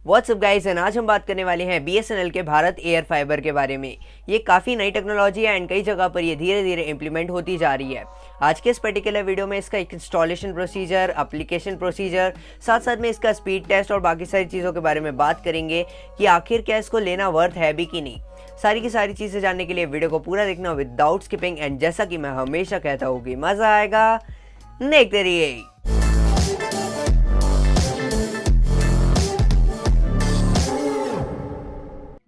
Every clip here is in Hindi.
व्हाट्सअप गाइस एंड आज हम बात करने वाले हैं बीएसएनएल के भारत एयर फाइबर के बारे में। ये काफ़ी नई टेक्नोलॉजी है एंड कई जगह पर ये धीरे धीरे इंप्लीमेंट होती जा रही है। आज के इस पर्टिकुलर वीडियो में इसका इंस्टॉलेशन प्रोसीजर, एप्लीकेशन प्रोसीजर, साथ साथ में इसका स्पीड टेस्ट और बाकी सारी चीज़ों के बारे में बात करेंगे कि आखिर क्या इसको लेना वर्थ है भी कि नहीं। सारी की सारी चीज़ें जानने के लिए वीडियो को पूरा देखना विदाउट स्किपिंग एंड जैसा कि मैं हमेशा कहता हूँ कि मज़ा आएगा, देखते रहिए।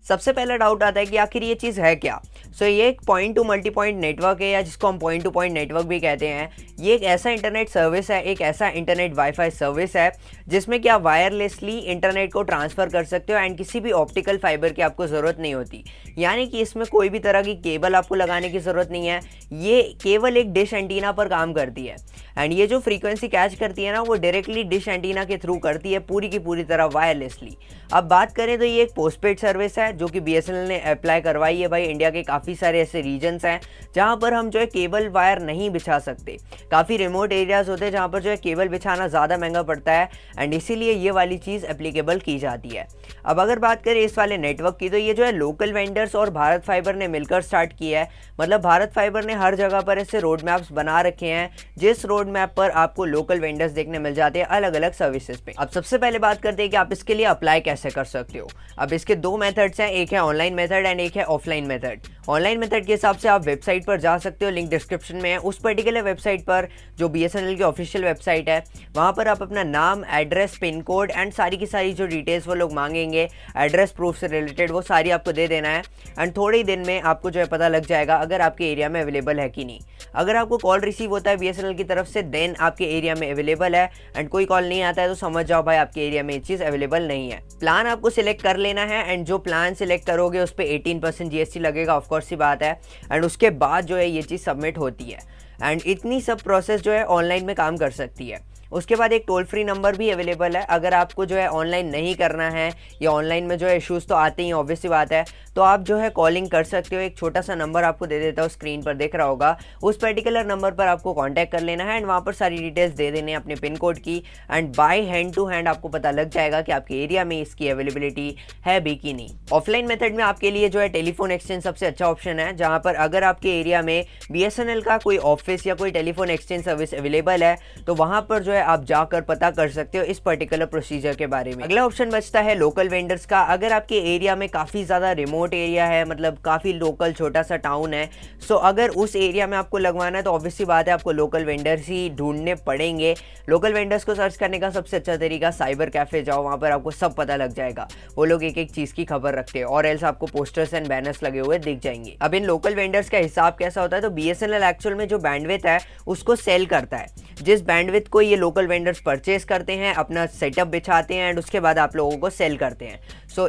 सबसे पहला डाउट आता है कि आखिर ये चीज़ है क्या। ये एक point two multi point network है या जिसको हम पॉइंट टू पॉइंट नेटवर्क भी कहते हैं। ये एक ऐसा इंटरनेट सर्विस है, एक ऐसा इंटरनेट वाईफाई सर्विस है जिसमें कि आप वायरलेसली इंटरनेट को ट्रांसफ़र कर सकते हो एंड किसी भी ऑप्टिकल फाइबर की आपको ज़रूरत नहीं होती। यानी कि इसमें कोई भी तरह की केबल आपको लगाने की ज़रूरत नहीं है। ये केवल एक डिश एंटीना पर काम करती है एंड ये जो फ्रीक्वेंसी कैच करती है ना, वो डायरेक्टली डिश एंटीना के थ्रू करती है पूरी की पूरी तरह वायरलेसली। अब बात करें तो ये एक पोस्टपेड सर्विस है जो कि बीएसएनएल ने अप्लाई करवाई है। भाई इंडिया के काफ़ी सारे ऐसे रीजन्स हैं जहाँ पर हम जो है केबल वायर नहीं बिछा सकते। काफ़ी रिमोट एरियाज़ होते हैं जहाँ पर जो है केबल बिछाना ज़्यादा महंगा पड़ता है एंड इसीलिए ये वाली चीज़ एप्लीकेबल की जाती है। अब अगर बात करें इस वाले नेटवर्क की, तो ये जो है लोकल वेंडर्स और भारत फाइबर ने मिलकर स्टार्ट किया है। मतलब भारत फाइबर ने हर जगह पर ऐसे रोड मैप्स बना रखे हैं जिस रोड मैप पर आपको लोकल वेंडर्स देखने मिल जाते हैं अलग अलग सर्विसेज पे। अब सबसे पहले बात करते हैं कि आप इसके लिए अप्लाई कैसे कर सकते हो। अब इसके दो मेथड्स हैं, एक है ऑनलाइन मेथड एंड एक है ऑफलाइन मेथड। ऑनलाइन मेथड के हिसाब से आप वेबसाइट पर जा सकते हो, लिंक डिस्क्रिप्शन में है। उस पर्टिकुलर वेबसाइट पर जो बीएसएनएल की ऑफिशियल वेबसाइट है, वहाँ पर आप अपना नाम, एड्रेस, पिन कोड एंड सारी की सारी जो डिटेल्स वो लोग मांगेंगे एड्रेस प्रूफ से रिलेटेड, वो सारी आपको दे देना है एंड थोड़े ही दिन में आपको जो है पता लग जाएगा अगर आपके एरिया में अवेलेबल है कि नहीं। अगर आपको कॉल रिसीव होता है बीएसएनएल की तरफ से देन आपके एरिया में अवेलेबल है एंड कोई कॉल नहीं आता है तो समझ जाओ भाई आपके एरिया में ये चीज़ अवेलेबल नहीं है। प्लान आपको सिलेक्ट कर लेना है एंड जो प्लान सिलेक्ट करोगे उस पर 18% जीएसटी लगेगा, ऑफकोर्स सी बात है। एंड उसके बाद जो है ये चीज़ सबमिट होती है एंड इतनी सब प्रोसेस जो है ऑनलाइन में काम कर सकती है। उसके बाद एक टोल फ्री नंबर भी अवेलेबल है। अगर आपको जो है ऑनलाइन नहीं करना है या ऑनलाइन में जो है इश्यूज़ तो आते ही ऑब्वियस सी बात है, तो आप जो है कॉलिंग कर सकते हो। एक छोटा सा नंबर आपको दे देता हूँ, स्क्रीन पर दिख रहा होगा। उस पर्टिकुलर नंबर पर आपको कांटेक्ट कर लेना है एंड वहाँ पर सारी डिटेल्स दे देने अपने पिन कोड की and by hand to hand आपको पता लग जाएगा कि आपके एरिया में इसकी अवेलेबिलिटी है भी कि नहीं। ऑफलाइन मेथड में आपके लिए जो है टेलीफोन एक्सचेंज सबसे अच्छा ऑप्शन है, जहाँ पर अगर आपके एरिया में बीएसएनएल का कोई ऑफिस या कोई टेलीफोन एक्सचेंज सर्विस अवेलेबल है तो वहाँ पर जो है आप जाकर पता कर सकते हो इस पर्टिकुलर प्रोसीजर के बारे में। अगला ऑप्शन बचता है लोकल वेंडर्स का। अगर आपके एरिया में काफ़ी ज़्यादा रिमोट एरिया है, मतलब काफ़ी लोकल छोटा सा टाउन है, सो अगर उस एरिया में आपको लगवाना है तो ऑब्वियसली बात है आपको लोकल वेंडर्स ही ढूंढने पड़ेंगे। लोकल वेंडर्स को सर्च करने का सबसे अच्छा तरीका साइबर कैफ़े जाओ, वहाँ पर आपको सब पता लग जाएगा। वो लोग एक एक चीज़ की खबर रखते हैं और एल्स आपको पोस्टर्स एंड बैनर्स लगे हुए दिख जाएंगे। अब इन लोकल वेंडर्स का हिसाब कैसा होता है, तो बीएसएनएल एक्चुअल में जो बैंडविड्थ है उसको सेल करता है। जिस बैंडविड्थ को ये लोकल वेंडर्स परचेज करते हैं, अपना सेटअप बिछाते हैं एंड उसके बाद आप लोगों को सेल करते हैं।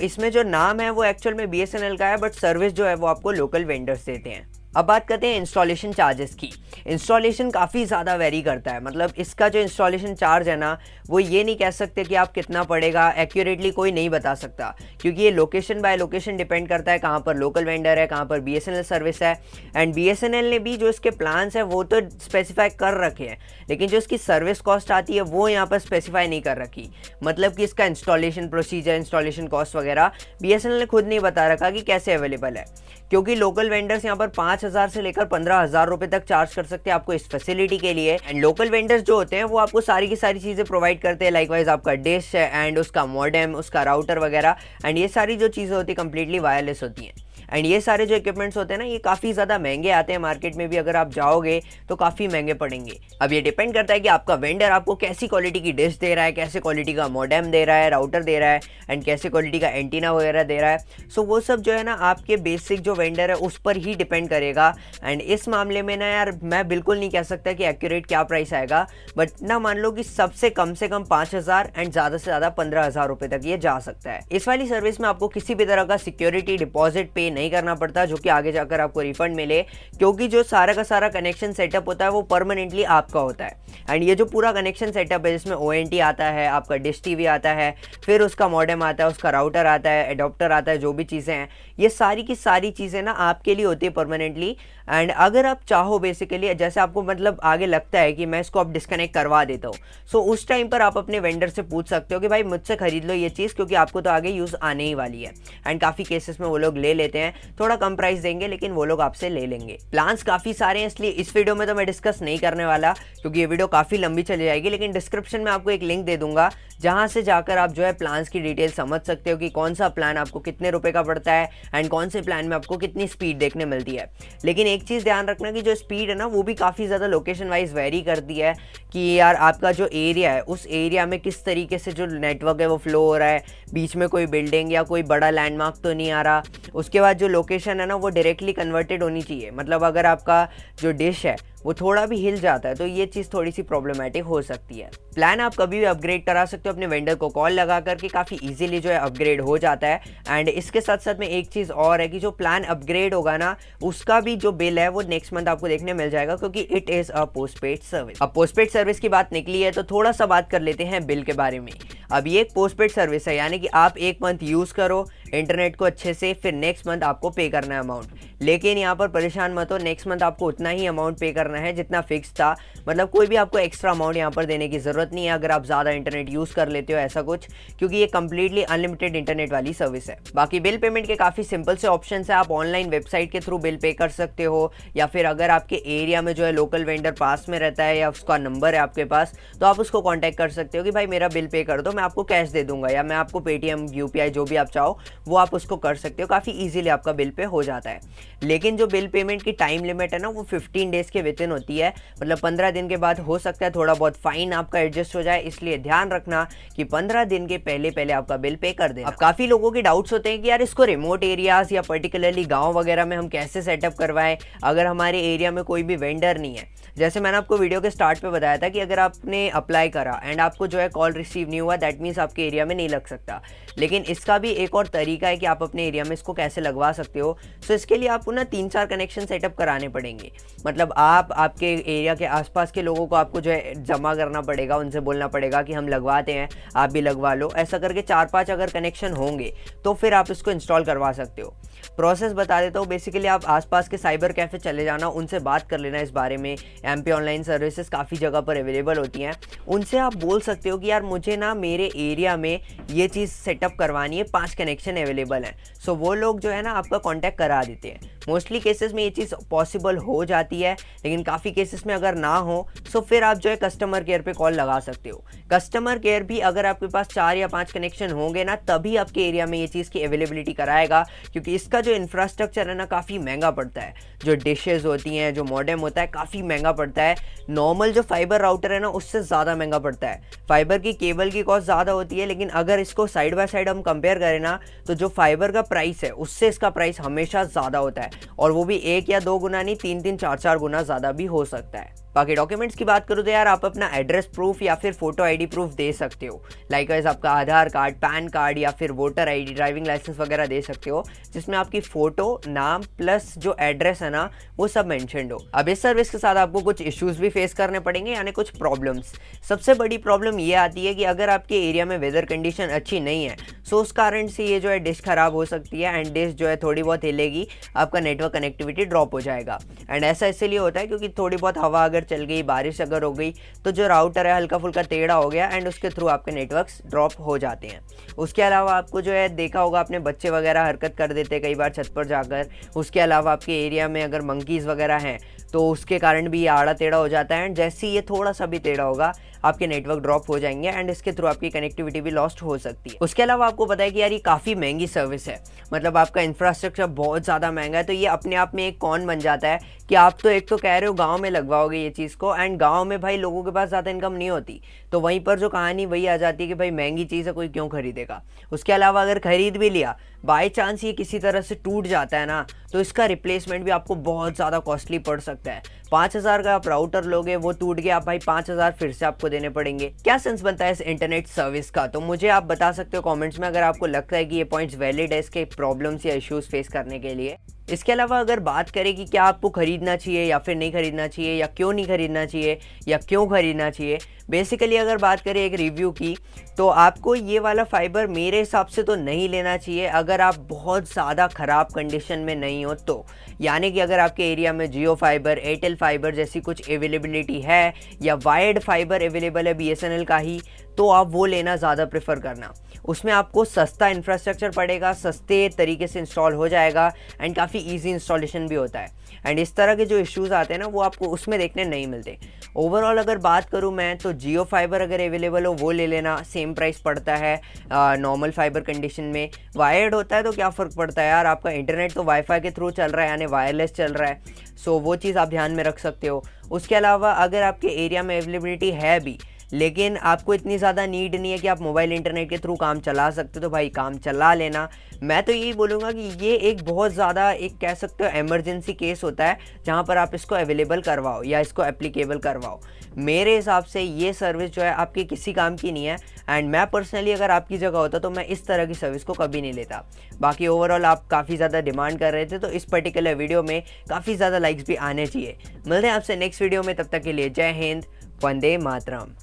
इसमें जो नाम है वो एक्चुअल में बीएसएनएल का है बट सर्विस जो है वो आपको लोकल वेंडर्स देते हैं। अब बात करते हैं इंस्टॉलेशन चार्जेस की। इंस्टॉलेशन काफ़ी ज़्यादा वेरी करता है। मतलब इसका जो इंस्टॉलेशन चार्ज है ना, वो ये नहीं कह सकते कि आप कितना पड़ेगा, एक्यूरेटली कोई नहीं बता सकता, क्योंकि ये लोकेशन बाय लोकेशन डिपेंड करता है कहाँ पर लोकल वेंडर है, कहाँ पर बीएसएनएल सर्विस है। एंड बीएसएनएल ने भी जो इसके प्लान्स हैं वो तो स्पेसिफाई कर रखे हैं, लेकिन जो इसकी सर्विस कॉस्ट आती है वो यहाँ पर स्पेसिफाई नहीं कर रखी। मतलब कि इसका इंस्टॉलेशन प्रोसीजर, इंस्टॉलेशन कॉस्ट वगैरह बीएसएनएल ने खुद नहीं बता रखा कि कैसे अवेलेबल है, क्योंकि लोकल वेंडर्स यहाँ पर 5,000 से लेकर 15,000 रुपए तक चार्ज कर सकते हैं आपको इस फैसिलिटी के लिए। एंड लोकल वेंडर्स जो होते हैं वो आपको सारी की सारी चीज़ें प्रोवाइड करते हैं, लाइकवाइज आपका डिश है एंड उसका मॉडेम, उसका राउटर वगैरह। एंड ये सारी जो चीज़ें होती है कंप्लीटली वायरलेस होती हैं। एंड ये सारे जो इक्विपमेंट्स होते हैं ना, ये काफ़ी ज़्यादा महंगे आते हैं मार्केट में भी। अगर आप जाओगे तो काफ़ी महंगे पड़ेंगे। अब ये डिपेंड करता है कि आपका वेंडर आपको कैसी क्वालिटी की डिश दे रहा है, कैसे क्वालिटी का मॉडेम दे रहा है, राउटर दे रहा है एंड कैसे क्वालिटी का एंटीना वगैरह दे रहा है। वो सब जो है ना आपके बेसिक जो वेंडर है उस पर ही डिपेंड करेगा। एंड इस मामले में ना यार मैं बिल्कुल नहीं कह सकता कि एक्यूरेट क्या प्राइस आएगा, बट ना मान लो कि सबसे कम से कम 5,000 एंड ज़्यादा से ज़्यादा 15,000 रुपये तक ये जा सकता है। इस वाली सर्विस में आपको किसी भी तरह का सिक्योरिटी डिपॉजिट पे नहीं करना पड़ता, जो कि आगे जाकर आपको रिफंड मिले, क्योंकि जो सारा का सारा कनेक्शन सेटअप होता है वो परमानेंटली आपका होता है। एंड ये जो पूरा कनेक्शन सेटअप है जिसमें ONT आता है, आपका डिश टीवी आता है, फिर उसका मॉडेम आता है, उसका राउटर आता है, एडॉप्टर आता है, जो भी चीज़ें हैं ये सारी की सारी चीज़ें ना आपके लिए होती है परमानेंटली। एंड अगर आप चाहो बेसिकली, जैसे आपको मतलब आगे लगता है कि मैं इसको अब डिस्कनेक्ट करवा देता हूँ, सो उस टाइम पर आप अपने वेंडर से पूछ सकते हो कि भाई मुझसे खरीद लो ये चीज़, क्योंकि आपको तो आगे यूज़ आने ही वाली है। एंड काफ़ी केसेस में वो लोग ले लेते हैं, थोड़ा कम प्राइस देंगे लेकिन वो लोग आपसे ले लेंगे। प्लान्स काफ़ी सारे हैं, इसलिए इस वीडियो में तो मैं डिस्कस नहीं करने वाला क्योंकि ये वीडियो काफ़ी लंबी चली जाएगी, लेकिन डिस्क्रिप्शन में आपको एक लिंक दे दूंगा जहाँ से जाकर आप जो है प्लान्स की डिटेल समझ सकते हो कि कौन सा प्लान आपको कितने रुपए का पड़ता है एंड कौन से प्लान में आपको कितनी स्पीड देखने मिलती है। लेकिन एक चीज़ ध्यान रखना कि जो स्पीड है ना वो भी काफ़ी ज़्यादा लोकेशन वाइज वेरी करती है कि यार आपका जो एरिया है उस एरिया में किस तरीके से जो नेटवर्क है वो फ्लो हो रहा है, बीच में कोई बिल्डिंग या कोई बड़ा लैंडमार्क तो नहीं आ रहा। उसके बाद जो लोकेशन है ना वो डायरेक्टली कन्वर्टेड होनी चाहिए, मतलब अगर आपका जो डिश है वो थोड़ा भी हिल जाता है तो ये चीज़ थोड़ी सी प्रॉब्लमेटिक हो सकती है। प्लान आप कभी भी अपग्रेड करा सकते हो अपने वेंडर को कॉल लगा करके, काफ़ी इजीली जो है अपग्रेड हो जाता है। एंड इसके साथ साथ में एक चीज़ और है कि जो प्लान अपग्रेड होगा ना उसका भी जो बिल है वो नेक्स्ट मंथ आपको देखने मिल जाएगा, क्योंकि it is a postpaid service. अब पोस्टपेड सर्विस की बात निकली है तो थोड़ा सा बात कर लेते हैं बिल के बारे में। अब ये एक पोस्टपेड सर्विस है, यानी कि आप एक मंथ यूज़ करो इंटरनेट को अच्छे से, फिर नेक्स्ट मंथ आपको पे करना है अमाउंट। लेकिन यहाँ पर परेशान मत हो, नेक्स्ट मंथ आपको उतना ही अमाउंट पे करना है जितना फिक्स था, मतलब कोई भी आपको एक्स्ट्रा अमाउंट यहाँ पर देने की ज़रूरत नहीं है अगर आप ज़्यादा इंटरनेट यूज़ कर लेते हो ऐसा कुछ, क्योंकि ये कम्प्लीटली अनलिमिटेड इंटरनेट वाली सर्विस है। बाकी बिल पेमेंट के काफ़ी सिंपल से ऑप्शन है, आप ऑनलाइन वेबसाइट के थ्रू बिल पे कर सकते हो, या फिर अगर आपके एरिया में जो है लोकल वेंडर पास में रहता है या उसका नंबर है आपके पास तो आप उसको कॉन्टैक्ट कर सकते हो कि भाई मेरा बिल पे कर दो, मैं आपको कैश दे दूंगा, या मैं आपको पेटीएम UPI जो भी आप चाहो वो आप उसको कर सकते हो। काफ़ी ईजिली आपका बिल पे हो जाता है। लेकिन जो बिल पेमेंट की टाइम लिमिट है ना वो 15 डेज़ के विद इन होती है, मतलब 15 दिन के बाद हो सकता है थोड़ा बहुत फाइन आपका एडजस्ट हो जाए, इसलिए ध्यान रखना कि 15 दिन के पहले आपका बिल पे कर देना। अब काफ़ी लोगों के डाउट्स होते हैं कि यार इसको रिमोट एरियाज या पर्टिकुलरली गाँव वगैरह में हम कैसे सेटअप करवाएं अगर हमारे एरिया में कोई भी वेंडर नहीं है। जैसे मैंने आपको वीडियो के स्टार्ट पे बताया था कि अगर आपने अप्लाई करा एंड आपको जो है कॉल रिसीव नहीं हुआ, दैट मीन्स आपके एरिया में नहीं लग सकता। लेकिन इसका भी एक और तरीका है कि आप अपने एरिया में इसको कैसे लगवा सकते हो। सो इसके लिए आपको ना 3-4 कनेक्शन सेटअप कराने पड़ेंगे, मतलब आपके एरिया के आसपास के लोगों को आपको जो है जमा करना पड़ेगा, उनसे बोलना पड़ेगा कि हम लगवाते हैं आप भी लगवा लो। ऐसा करके 4-5 अगर कनेक्शन होंगे तो फिर आप इसको इंस्टॉल करवा सकते हो। प्रोसेस बता देता हूँ, बेसिकली आप आसपास के साइबर कैफ़े चले जाना, उनसे बात कर लेना इस बारे में। MP ऑनलाइन सर्विसेज काफ़ी जगह पर अवेलेबल होती हैं, उनसे आप बोल सकते हो कि यार मुझे ना मेरे एरिया में ये चीज़ सेटअप करवानी है, 5 कनेक्शन अवेलेबल हैं। सो वो लोग जो है ना आपका कॉन्टैक्ट करा देते हैं। मोस्टली केसेस में ये चीज़ पॉसिबल हो जाती है, लेकिन काफ़ी केसेस में अगर ना हो तो फिर आप जो है कस्टमर केयर पे कॉल लगा सकते हो। कस्टमर केयर भी अगर आपके पास 4 या 5 कनेक्शन होंगे ना तभी आपके एरिया में ये चीज़ की अवेलेबिलिटी कराएगा, क्योंकि इसका जो इंफ्रास्ट्रक्चर है ना काफ़ी महंगा पड़ता है। जो डिशेज़ होती हैं, जो मॉडेम होता है काफ़ी महंगा पड़ता है। नॉर्मल जो फाइबर राउटर है ना उससे ज़्यादा महंगा पड़ता है। फाइबर की केबल की कॉस्ट ज़्यादा होती है, लेकिन अगर इसको साइड बाय साइड हम कंपेयर करें ना तो जो फाइबर का प्राइस है उससे इसका प्राइस हमेशा ज़्यादा होता है, और वो भी 1 या 2 गुना नहीं, 3-3, 4-4 गुना ज़्यादा भी हो सकता है। बाकी डॉक्यूमेंट्स की बात करूँ तो यार आप अपना एड्रेस प्रूफ या फिर फोटो ID प्रूफ दे सकते हो। लाइकवाइज आपका आधार कार्ड, पैन कार्ड या फिर वोटर ID, ड्राइविंग लाइसेंस वगैरह दे सकते हो, जिसमें आपकी फ़ोटो, नाम प्लस जो एड्रेस है ना वो सब मेंशन्ड हो। अब इस सर्विस के साथ आपको कुछ इश्यूज़ भी फेस करने पड़ेंगे, यानी कुछ प्रॉब्लम्स। सबसे बड़ी प्रॉब्लम ये आती है कि अगर आपके एरिया में वेदर कंडीशन अच्छी नहीं है सो उस कारण से ये जो है डिश ख़राब हो सकती है, एंड डिश जो है थोड़ी बहुत हिलेगी, आपका नेटवर्क कनेक्टिविटी ड्रॉप हो जाएगा। एंड ऐसा इसलिए होता है क्योंकि थोड़ी बहुत हवा अगर चल गई, बारिश अगर हो गई तो जो राउटर है हल्का फुल्का टेढ़ा हो गया एंड उसके थ्रू आपके नेटवर्क्स ड्रॉप हो जाते हैं। उसके अलावा आपको जो है देखा होगा अपने बच्चे वगैरह हरकत कर देते हैं कई बार छत पर जाकर। उसके अलावा आपके एरिया में अगर मंकीज़ वगैरह हैं तो उसके कारण भी ये आड़ा टेढ़ा हो जाता है, एंड जैसे ही ये थोड़ा सा भी टेढ़ा होगा आपके नेटवर्क ड्रॉप हो जाएंगे एंड इसके थ्रू आपकी कनेक्टिविटी भी लॉस्ट हो सकती है। उसके अलावा आपको पता है कि यार ये काफ़ी महंगी सर्विस है, मतलब आपका इंफ्रास्ट्रक्चर बहुत ज़्यादा महंगा है, तो ये अपने आप में एक कौन बन जाता है कि आप तो एक तो कह रहे हो गांव में लगवाओगे ये चीज़ को, एंड गांव में भाई लोगों के पास ज़्यादा इनकम नहीं होती, तो वहीं पर जो कहानी वही आ जाती है कि भाई महंगी चीज़ है कोई क्यों खरीदेगा। उसके अलावा अगर खरीद भी लिया, बाई चांस ये किसी तरह से टूट जाता है ना तो इसका रिप्लेसमेंट भी आपको बहुत ज़्यादा कॉस्टली पड़ सकता है। 5000 का आप राउटर लोगे, वो टूट गया, आप भाई 5000 फिर से आपको देने पड़ेंगे। क्या सेंस बनता है इस इंटरनेट सर्विस का, तो मुझे आप बता सकते हो कमेंट्स में। अगर आपको लगता है कि ये पॉइंट्स वैलिड है, इसके प्रॉब्लम्स या इश्यूज़ फेस करने के लिए। इसके अलावा अगर बात करें कि क्या आपको ख़रीदना चाहिए या फिर नहीं ख़रीदना चाहिए, या क्यों नहीं ख़रीदना चाहिए या क्यों ख़रीदना चाहिए, बेसिकली अगर बात करें एक रिव्यू की, तो आपको ये वाला फ़ाइबर मेरे हिसाब से तो नहीं लेना चाहिए अगर आप बहुत ज़्यादा ख़राब कंडीशन में नहीं हो तो। यानी कि अगर आपके एरिया में जियो फाइबर, एयरटेल फाइबर जैसी कुछ अवेलेबिलिटी है या वायर्ड फाइबर अवेलेबल है बीएसएनएल का ही, तो आप वो लेना ज़्यादा प्रेफर करना। उसमें आपको सस्ता इंफ्रास्ट्रक्चर पड़ेगा, सस्ते तरीके से इंस्टॉल हो जाएगा एंड काफ़ी इजी इंस्टॉलेशन भी होता है। एंड इस तरह के जो इश्यूज़ आते हैं ना, वो आपको उसमें देखने नहीं मिलते। ओवरऑल अगर बात करूँ मैं, तो जियो फाइबर अगर अवेलेबल हो वो ले लेना, सेम प्राइस पड़ता है नॉर्मल फाइबर कंडीशन में। वायर्ड होता है तो क्या फ़र्क पड़ता है यार, आपका इंटरनेट तो वाईफाई के थ्रू चल रहा है, यानी वायरलेस चल रहा है। सो वो चीज़ आप ध्यान में रख सकते हो। उसके अलावा अगर आपके एरिया में अवेलेबिलिटी है भी, लेकिन आपको इतनी ज़्यादा नीड नहीं है कि आप मोबाइल इंटरनेट के थ्रू काम चला सकते हो, तो भाई काम चला लेना। मैं तो यही बोलूँगा कि ये एक बहुत ज़्यादा एक कह सकते हो इमरजेंसी केस होता है जहाँ पर आप इसको अवेलेबल करवाओ या इसको एप्लीकेबल करवाओ। मेरे हिसाब से ये सर्विस जो है आपके किसी काम की नहीं है। एंड मैं पर्सनली अगर आपकी जगह होता तो मैं इस तरह की सर्विस को कभी नहीं लेता। बाकी ओवरऑल आप काफ़ी ज़्यादा डिमांड कर रहे थे, तो इस पर्टिकुलर वीडियो में काफ़ी ज़्यादा लाइक्स भी आने चाहिए। मिलते हैं आपसे नेक्स्ट वीडियो में, तब तक के लिए जय हिंद, वंदे मातरम।